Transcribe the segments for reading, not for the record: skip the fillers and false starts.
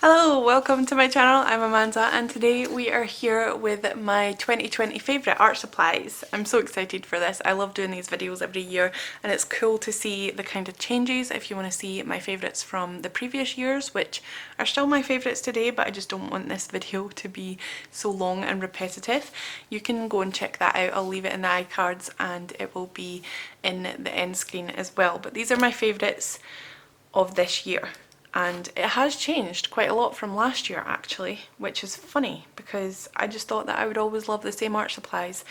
Hello, welcome to my channel. I'm Amanda and today we are here with my 2020 favourite art supplies. I'm so excited for this. I love doing these videos every year and it's cool to see the kind of changes. If you want to see my favourites from the previous years, which are still my favourites today, but I just don't want this video to be so long and repetitive, you can go and check that out. I'll leave it in the iCards and it will be in the end screen as well. But these are my favourites of this year. And it has changed quite a lot from last year actually, which is funny because I just thought that I would always love the same art supplies.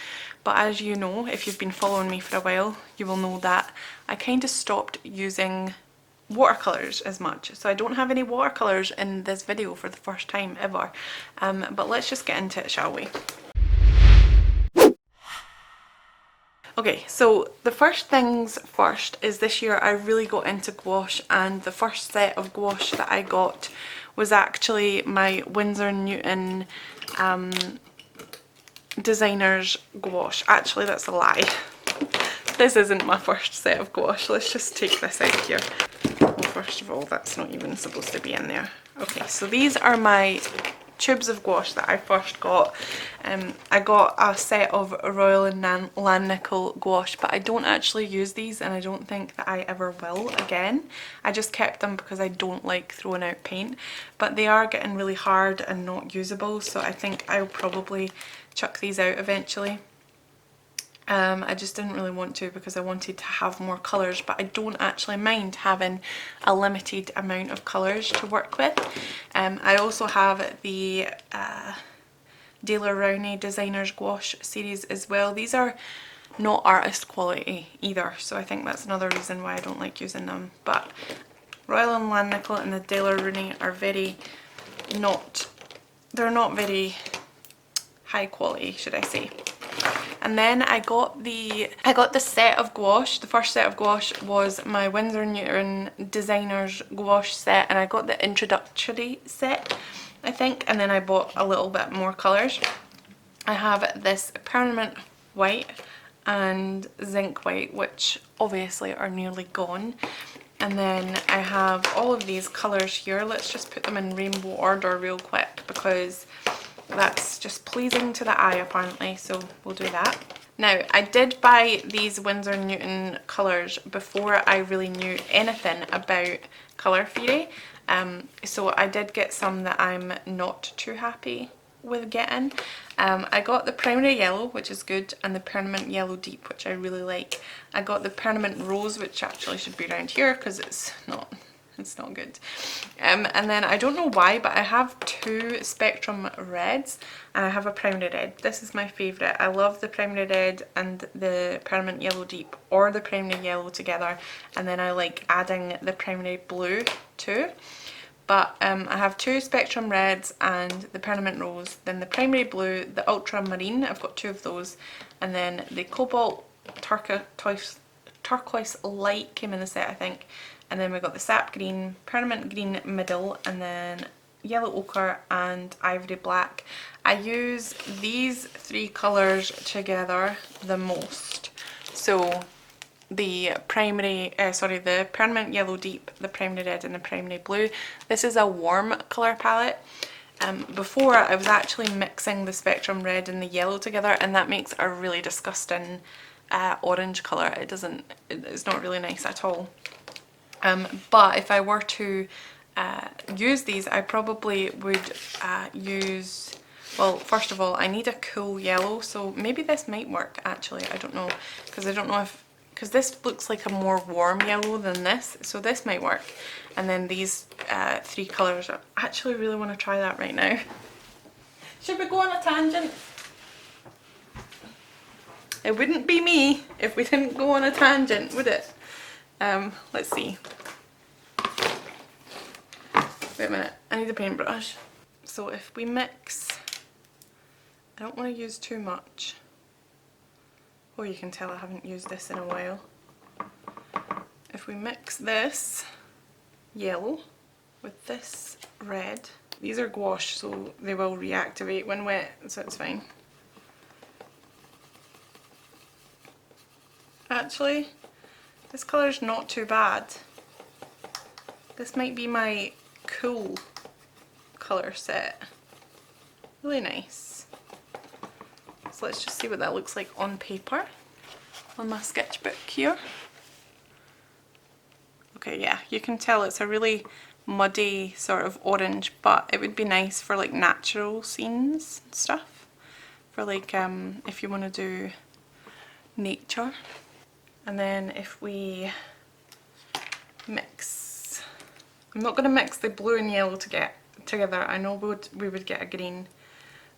But as you know, if you've been following me for a while, you will know that I kind of stopped using watercolours as much. So I don't have any watercolours in this video for the first time ever. But let's just get into it, shall we? Okay, so the first things first is this year I really got into gouache, and the first set of gouache that I got was actually my Winsor Newton designer's gouache. Actually, that's a lie. This isn't my first set of gouache. Let's just take this out here. Well, first of all, that's not even supposed to be in there. Okay, so these are my tubes of gouache that I first got. I got a set of Royal and Langnickel gouache, but I don't actually use these and I don't think that I ever will again. I just kept them because I don't like throwing out paint, but they are getting really hard and not usable, so I think I'll probably chuck these out eventually. I just didn't really want to because I wanted to have more colours, but I don't actually mind having a limited amount of colours to work with. I also have the Daler Rowney Designer's Gouache series as well. These are not artist quality either, so I think that's another reason why I don't like using them. But Royal and Langnickel and the Daler Rowney are they're not very high quality, should I say. And then I got the set of gouache. The first set of gouache was my Winsor Newton Designer's Gouache set, and I got the introductory set, I think, and then I bought a little bit more colours. I have this permanent white and zinc white, which obviously are nearly gone. And then I have all of these colours here. Let's just put them in rainbow order real quick because that's just pleasing to the eye apparently, so we'll do that. Now, I did buy these Winsor Newton colours before I really knew anything about colour theory, so I did get some that I'm not too happy with getting. I got the primary yellow, which is good, and the permanent yellow deep, which I really like. I got the permanent rose, which actually should be around here because it's not good. And then I don't know why, but I have two spectrum reds and I have a primary red. This is my favourite. I love the primary red and the permanent yellow deep, or the primary yellow together, and then I like adding the primary blue too. But I have two spectrum reds and the permanent rose, then the primary blue, the ultramarine, I've got two of those, and then the cobalt turquoise light came in the set, I think. And then we got the sap green, permanent green middle, and then yellow ochre and ivory black. I use these three colours together the most. So the the permanent yellow deep, the primary red and the primary blue. This is a warm colour palette. Before I was actually mixing the spectrum red and the yellow together, and that makes a really disgusting orange colour. It's not really nice at all. But if I were to use these, I probably would use, well, first of all, I need a cool yellow, so maybe this might work actually. I don't know, because this looks like a more warm yellow than this, so this might work. And then these three colours, I actually really want to try that right now. Should we go on a tangent? It wouldn't be me if we didn't go on a tangent, would it? Let's see. Wait a minute, I need a paintbrush. So if we mix, I don't want to use too much. Oh, you can tell I haven't used this in a while. If we mix this yellow with this red, these are gouache, so they will reactivate when wet, so it's fine. Actually, this colour's not too bad. This might be my cool colour set. Really nice. So let's just see what that looks like on paper, on my sketchbook here. Okay, yeah, you can tell it's a really muddy sort of orange, but it would be nice for like natural scenes and stuff. For like if you want to do nature. And then if we mix, I'm not going to mix the blue and yellow together. I know we would get a green,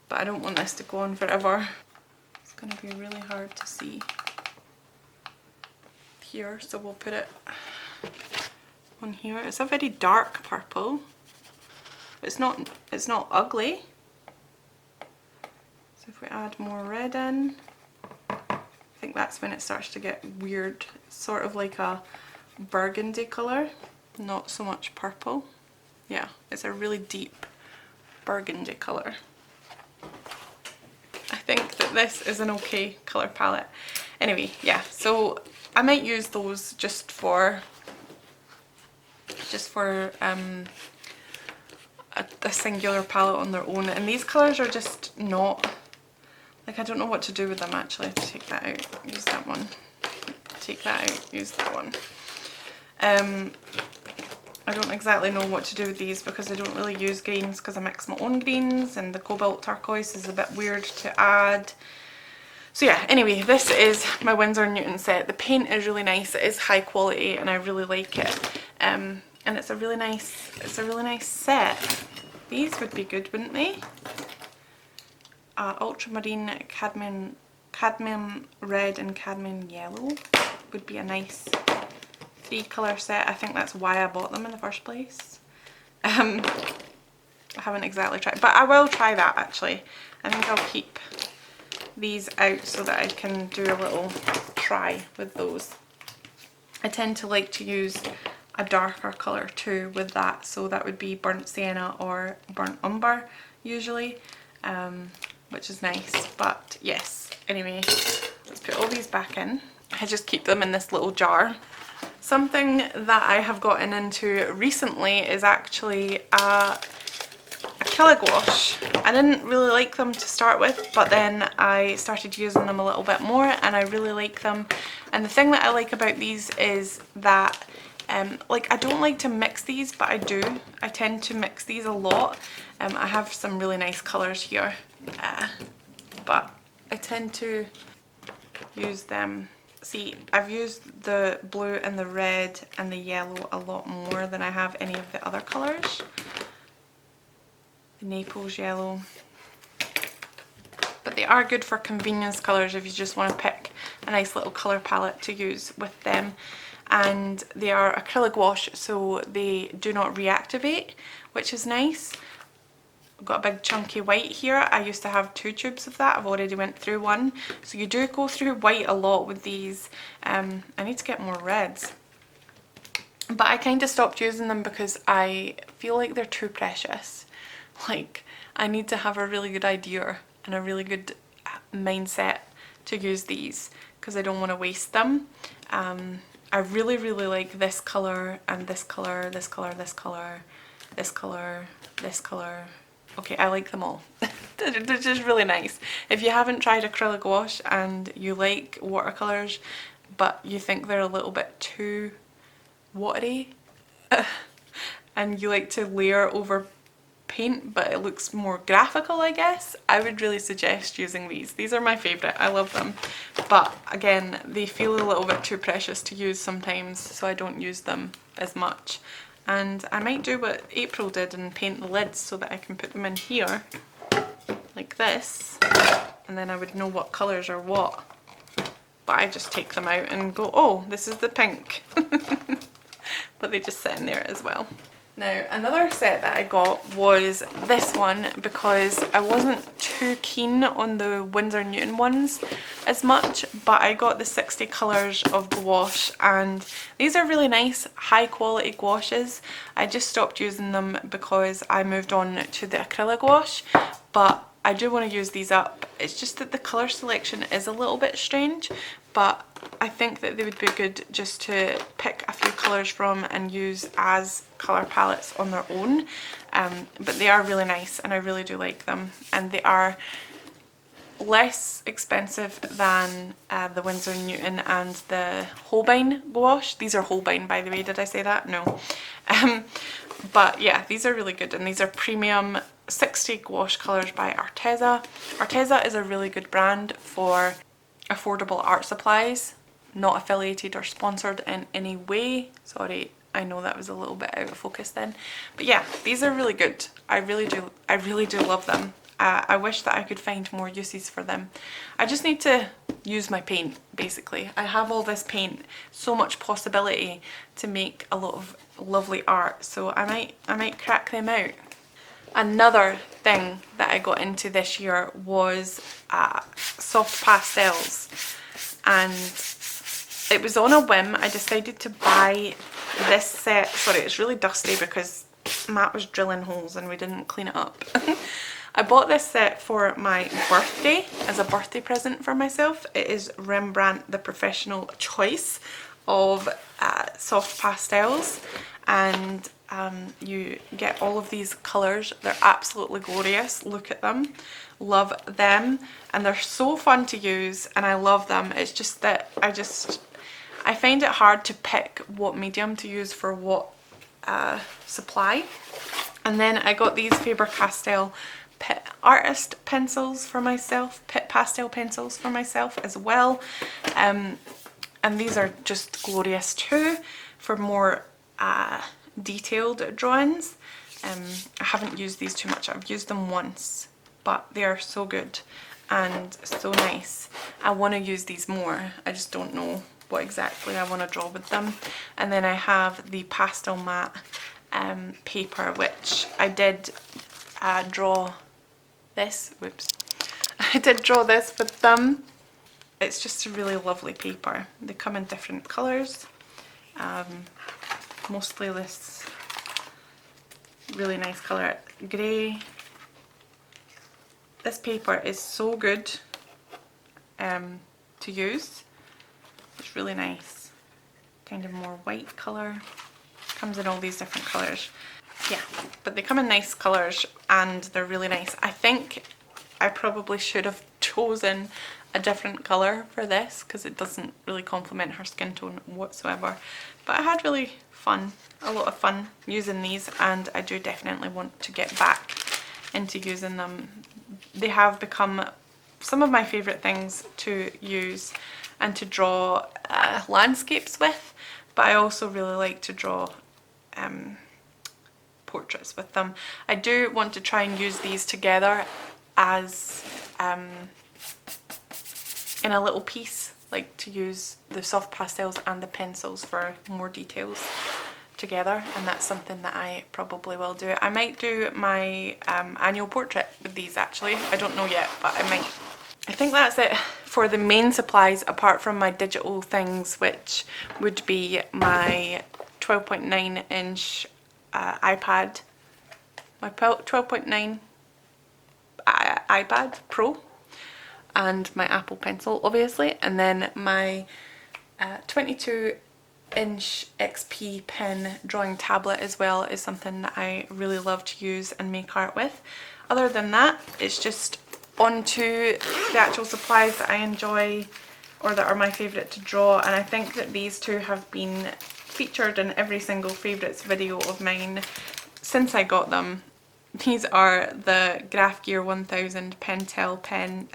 but I don't want this to go on forever. It's going to be really hard to see here, so we'll put it on here. It's a very dark purple, but it's not ugly. So if we add more red in, I think that's when it starts to get weird. It's sort of like a burgundy colour, not so much purple. Yeah, it's a really deep burgundy colour. I think that this is an okay colour palette. Anyway, yeah, so I might use those just for a singular palette on their own, and these colours are just not, like, I don't know what to do with them actually. Take that out, use that one, take that out, use that one. I don't exactly know what to do with these because I don't really use greens because I mix my own greens, and the cobalt turquoise is a bit weird to add. So yeah, anyway, this is my Winsor Newton set. The paint is really nice, it is high quality, and I really like it. And it's a really nice set. These would be good, wouldn't they? Ultramarine, cadmium red and cadmium yellow would be a nice 3-colour set. I think that's why I bought them in the first place. I haven't exactly tried, but I will try that actually. I think I'll keep these out so that I can do a little try with those. I tend to like to use a darker colour too with that, so that would be burnt sienna or burnt umber usually, which is nice. But yes, anyway, let's put all these back in. I just keep them in this little jar. Something that I have gotten into recently is actually acrylic gouache. I didn't really like them to start with, but then I started using them a little bit more and I really like them. And the thing that I like about these is that like, I don't like to mix these, but I do. I tend to mix these a lot. I have some really nice colours here, but I tend to use them. See, I've used the blue and the red and the yellow a lot more than I have any of the other colours. The Naples yellow. But they are good for convenience colours if you just want to pick a nice little colour palette to use with them. And they are acrylic gouache, so they do not reactivate, which is nice. I've got a big chunky white here. I used to have 2 tubes of that. I've already went through 1. So you do go through white a lot with these. I need to get more reds. But I kind of stopped using them because I feel like they're too precious. Like, I need to have a really good idea and a really good mindset to use these because I don't want to waste them. I really like this colour and this colour, this colour, this colour, this colour, this colour. Okay, I like them all. They're just really nice. If you haven't tried acrylic gouache and you like watercolours but you think they're a little bit too watery and you like to layer over paint but it looks more graphical, I guess, I would really suggest using these. These are my favourite. I love them, but again, they feel a little bit too precious to use sometimes, so I don't use them as much. And I might do what April did and paint the lids so that I can put them in here like this, and then I would know what colours are what. But I just take them out and go, oh, this is the pink. But they just sit in there as well. Now, another set that I got was this one because I wasn't too keen on the Winsor Newton ones as much, but I got the 60 Colors of Gouache, and these are really nice, high quality gouaches. I just stopped using them because I moved on to the acrylic gouache, but I do want to use these up. It's just that the colour selection is a little bit strange, but I think that they would be good just to pick a few colours from and use as colour palettes on their own, but they are really nice and I really do like them, and they are less expensive than the Winsor Newton and the Holbein Gouache. These are Holbein, by the way, did I say that? No. But yeah, these are really good, and these are premium 60 gouache colours by Arteza. Arteza is a really good brand for affordable art supplies, not affiliated or sponsored in any way. Sorry, I know that was a little bit out of focus then. But yeah, these are really good. I really do love them. I wish that I could find more uses for them. I just need to use my paint, basically. I have all this paint, so much possibility to make a lot of lovely art, so I might crack them out. Another thing that I got into this year was soft pastels, and it was on a whim. I decided to buy this set. Sorry, it's really dusty because Matt was drilling holes and we didn't clean it up. I bought this set for my birthday as a birthday present for myself. It is Rembrandt the Professional Choice of soft pastels, and you get all of these colours. They're absolutely glorious. Look at them. Love them, and they're so fun to use, and I love them. It's just that I find it hard to pick what medium to use for what supply. And then I got these Faber-Castell Artist pencils for myself, Pastel Pencils for myself as well, and these are just glorious too for more detailed drawings. I haven't used these too much. I've used them once, but they are so good and so nice. I want to use these more. I just don't know what exactly I want to draw with them. And then I have the Pastel Matte paper, which I did draw this. Whoops. I did draw this with them. It's just a really lovely paper. They come in different colours. Mostly this really nice colour, grey. This paper is so good to use. It's really nice. Kind of more white colour. Comes in all these different colours. Yeah, but they come in nice colours and they're really nice. I think I probably should have chosen a different colour for this because it doesn't really complement her skin tone whatsoever. But I had really a lot of fun using these, and I do definitely want to get back into using them. They have become some of my favourite things to use and to draw landscapes with, but I also really like to draw portraits with them. I do want to try and use these together as in a little piece, like to use the soft pastels and the pencils for more details together, and that's something that I probably will do. I might do my annual portrait with these actually. I don't know yet, but I might. I think that's it for the main supplies, apart from my digital things, which would be my 12.9 inch iPad, my 12.9 iPad Pro, and my Apple Pencil obviously, and then my 22 inch XP pen drawing tablet as well is something that I really love to use and make art with. Other than that, it's just on to the actual supplies that I enjoy or that are my favourite to draw, and I think that these two have been featured in every single favourites video of mine since I got them. These are the Graph Gear 1000 Pentel pen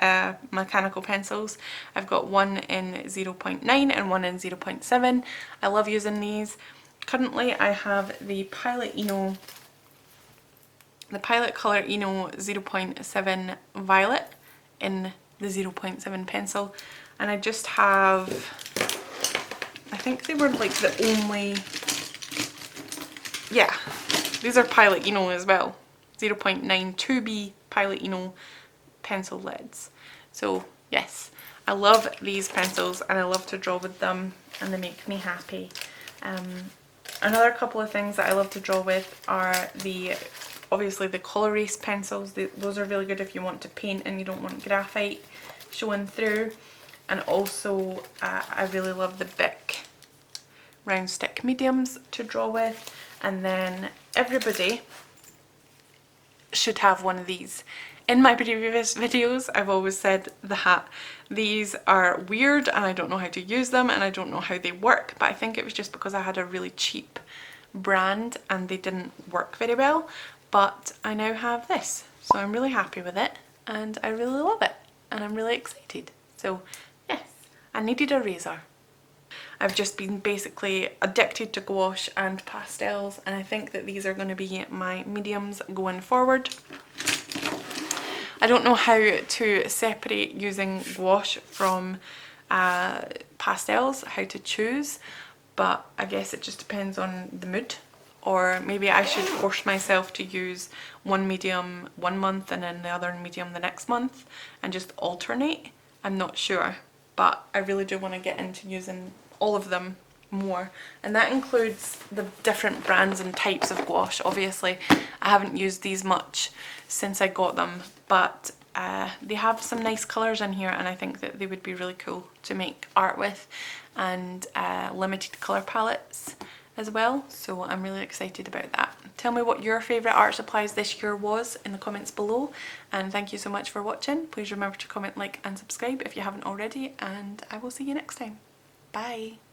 mechanical pencils. I've got one in 0.9 and one in 0.7. I love using these. Currently I have the Pilot Colour Eno 0.7 Violet in the 0.7 pencil, and I just have, I think they were like the only, yeah, these are Pilot Eno as well. 0.9 2B Pilot Eno pencil leads. So yes, I love these pencils and I love to draw with them and they make me happy. Another couple of things that I love to draw with are obviously the Colorist Pencils. Those are really good if you want to paint and you don't want graphite showing through. And also I really love the Bic round stick mediums to draw with, and then everybody should have one of these. In my previous videos, I've always said that these are weird and I don't know how to use them and I don't know how they work, but I think it was just because I had a really cheap brand and they didn't work very well. But I now have this, so I'm really happy with it and I really love it and I'm really excited. So yes, I needed a razor. I've just been basically addicted to gouache and pastels, and I think that these are going to be my mediums going forward. I don't know how to separate using gouache from pastels, how to choose, but I guess it just depends on the mood. Or maybe I should force myself to use one medium one month and then the other medium the next month and just alternate. I'm not sure, but I really do want to get into using all of them more, and that includes the different brands and types of gouache. Obviously I haven't used these much since I got them, but they have some nice colours in here and I think that they would be really cool to make art with, and limited colour palettes as well, so I'm really excited about that. Tell me what your favourite art supplies this year was in the comments below, and thank you so much for watching. Please remember to comment, like and subscribe if you haven't already, and I will see you next time. Bye!